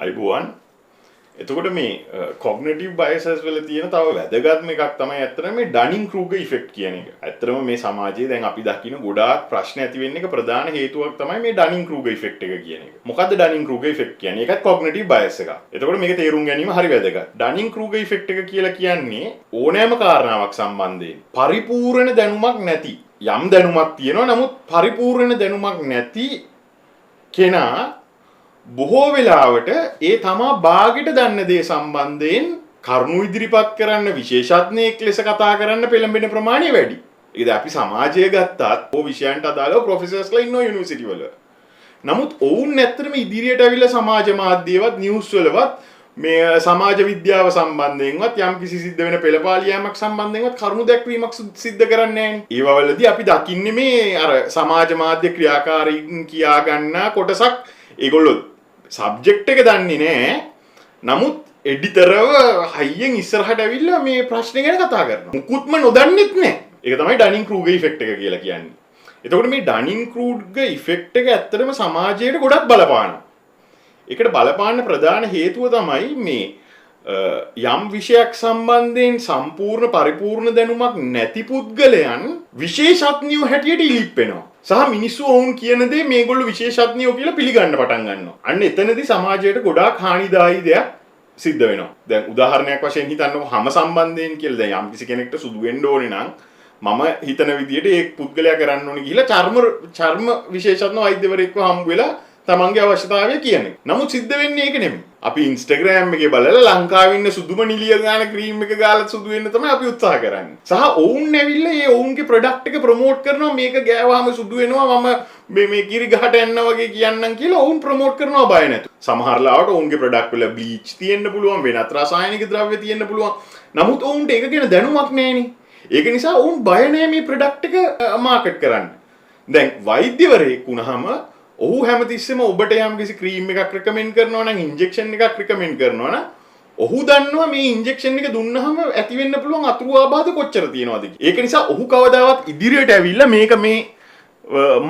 අයිබෝවන්. එතකොට මේ කොග්නිටිව් බයසස් වල තියෙන තව වැදගත්ම එකක් තමයි ඇත්තටම මේ ඩනින් ක්‍රූගර් ඉෆෙක්ට් කියන එක. ඇත්තටම මේ සමාජයේ දැන් අපි දකින ගොඩාක් ප්‍රශ්න ඇති වෙන්න එක ප්‍රධාන හේතුවක් තමයි මේ ඩනින් ක්‍රූගර් ඉෆෙක්ට් එක කියන එක. මොකද්ද ඩනින් ක්‍රූගර් ඉෆෙක්ට් කියන්නේ? ඒකත් කොග්නිටිව් බයස් එකක්. එතකොට මේක තේරුම් ගැනීම හරි වැදගත්. ඩනින් ක්‍රූගර් ඉෆෙක්ට් එක කියලා කියන්නේ ඕනෑම කාරණාවක් සම්බන්ධයෙන් පරිපූර්ණ දැනුමක් නැති යම් දැනුමක් තියෙනවා නමුත් පරිපූර්ණ දැනුමක් නැති කෙනා බොහෝ වෙලාවට ඒ තමා බාගෙට දන්න දේ සම්බන්ධයෙන් කරුණු ඉදිරිපත් කරන්න විශේෂඥයෙක් ලෙස කතා කරන්න පෙළඹෙන ප්‍රමාණය වැඩි. ඒකද අපි සමාජය ගත්තත් ඕ විෂයන්ට අදාළව ප්‍රොෆෙසර්ස්ලා ඉන්නවා යුනිවර්සිටි වල. නමුත් ඔවුන් ඇත්තටම ඉදිරියට අවිලා සමාජ මාධ්‍යවත් නිවුස් වලවත් මේ සමාජ විද්‍යාව සම්බන්ධයෙන්වත් යම් කිසි සිද්ධ වෙන පෙළපාලියාවක් සම්බන්ධයෙන්වත් කරුණු දැක්වීමක් සිද්ධ කරන්නේ නැහැ. ඒ වවලදී අපි දකින්නේ මේ අර සමාජ මාධ්‍ය ක්‍රියාකාරීන් කියා ගන්නා කොටසක් ඒගොල්ලෝ සබ්ජෙක්ට් එක දන්නේ නැහැ. නමුත් එඩිටරව හයියෙන් ඉස්සරහට ඇවිල්ලා මේ ප්‍රශ්නේ ගැන කතා කරනවා. මුකුත්ම නොදන්නෙත් නැහැ. ඒක තමයි ඩනින් ක්‍රූගර් ඉෆෙක්ට් එක කියලා කියන්නේ. එතකොට මේ ඩනින් ක්‍රූගර් ඉෆෙක්ට් එක ඇත්තටම සමාජයට ගොඩක් බලපානවා. ඒකට බලපාන්න ප්‍රධාන හේතුව තමයි මේ යම් විෂයක් සම්බන්ධයෙන් සම්පූර්ණ පරිපූර්ණ දැනුමක් නැති පුද්ගලයන් විශේෂඥයෝ හැටියට ඉලිප්පෙනවා. සහ මිනිස්සු ඔවුන් කියන දේ මේගොල්ලෝ විශේෂඥයෝ කියලා පිළිගන්න පටන් ගන්නවා. අන්න එතනදී සමාජයට ගොඩාක් හානිදායී දෙයක් සිද්ධ වෙනවා. දැන් උදාහරණයක් වශයෙන් හිතන්නකො හැම සම්බන්ධයෙන් කියලා දැන් යම් කිසි කෙනෙක්ට සුදු වෙන්න ඕනේ නම් මම හිතන විදිහට ඒ පුද්ගලයා කරන්න ඕනේ කියලා චර්ම විශේෂඥ වෛද්‍යවරයෙක්ව හම්බ වෙලා තමන්ගේ අවශ්‍යතාවය කියන්නේ. නමුත් සිද්ධ වෙන්නේ ඒක නෙමෙයි. අපි Instagram එකේ බලලා ලංකාවේ ඉන්න සුදුම නිලිය ගාන ක්‍රීම් එක ගාලා සුදු වෙන්න තමයි අපි උත්සාහ කරන්නේ. සහ ඔවුන් ඇවිල්ලා මේ ඔවුන්ගේ ප්‍රොඩක්ට් එක ප්‍රොමෝට් කරනවා මේක ගෑවහම සුදු වෙනවා මම මේ කිරි ගහට යනවා වගේ කියන්නම් කියලා ඔවුන් ප්‍රොමෝට් කරනවා බය නැතු. සමහර ලාවට ඔවුන්ගේ ප්‍රොඩක්ට් වල බ්ලීච් තියෙන්න පුළුවන් වෙනත් රසායනික ද්‍රව්‍ය තියෙන්න පුළුවන්. නමුත් ඔවුන්ට ඒක ගැන දැනුමක් නැහෙනේ. ඒක නිසා ඔවුන් බය නැහැ මේ ප්‍රොඩක්ට් එක මාකට් කරන්න. දැන් වෛද්‍යවරයෙක් වුණාම ඔහු හැමතිස්සෙම ඔබට යම් කිසි ක්‍රීම් එකක් රෙකමෙන්ඩ් කරනවා නම් ඉන්ජෙක්ෂන් එකක් රෙකමෙන්ඩ් කරනවා නම් ඔහු දන්නවා මේ ඉන්ජෙක්ෂන් එක දුන්නාම ඇති වෙන්න පුළුවන් අතුරු ආබාධ කොච්චර තියෙනවද කියලා. ඒක නිසා ඔහු කවදාවත් ඉදිරියට ඇවිල්ලා මේක මේ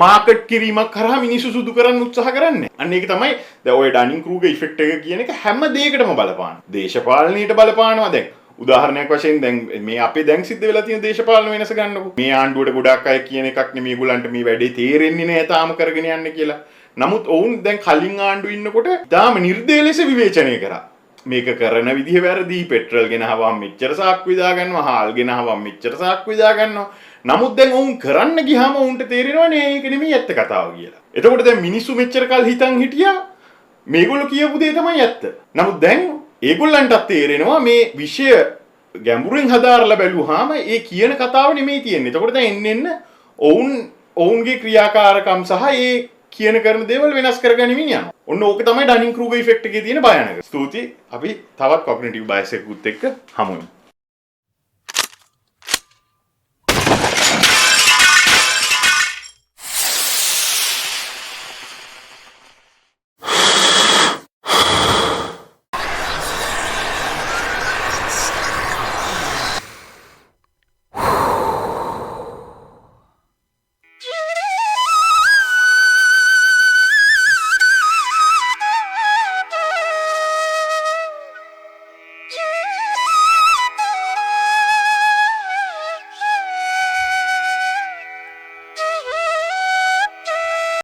මාකට් කිරීමක් කරා මිනිස්සු සුදු කරන්න උත්සාහ කරන්නේ. අන්න ඒක තමයි දැන් ඔය ඩනින් ක්‍රූගර් ඉෆෙක්ට් එක කියන එක හැම දෙයකටම බලපාන. දේශපාලනයට බලපානවා දැන්. උදාහරණයක් වශයෙන් දැන් මේ අපේ දැන් සිද්ධ වෙලා තියෙන දේශපාලන වෙනස ගන්නකො. මේ ආණ්ඩුවට ගොඩක් අය කියන එකක් නෙමෙයි ඒගොල්ලන්ට මේ වැඩේ තේරෙන්නේ නැහැ තාම කරගෙන යන්නේ කියලා. නමුත් ඔවුන් දැන් කලින් ආණ්ඩුව ඉන්නකොට තාම නිර්දය ලෙස විවේචනය කරා. මේක කරන විදිහ වැරදි. පෙට්‍රල් ගෙනහවම් මෙච්චර සාක්කු විදා ගන්නවා. හාල් ගෙනහවම් මෙච්චර සාක්කු විදා ගන්නවා. නමුත් දැන් ඔවුන් කරන්න ගියාම ඔවුන්ට තේරෙනවනේ ඒක නෙමෙයි ඇත්ත කතාව කියලා. එතකොට දැන් මිනිස්සු මෙච්චර කල් හිතන් හිටියා මේගොල්ලෝ කියපු දේ තමයි ඇත්ත. නමුත් දැන් ඒගොල්ලන්ටත් තේරෙනවා මේ විෂය ගැඹුරින් හදාarලා බැලුවාම ඒ කියන කතාව නෙමෙයි තියෙන්නේ. එතකොට දැන් එන්න ඔවුන්ගේ ක්‍රියාකාරකම් සහ ඒ කියන කරන දේවල් වෙනස් කරගනිමින් යනවා. ඔන්න ඕක තමයි ඩනින් ක්‍රූගර් ඉෆෙක්ට් එකේ තියෙන භයානක. ස්තුතියි. අපි තවත් කොග්නිටිව් බයස් එකකුත් එක්ක හමු වෙමු.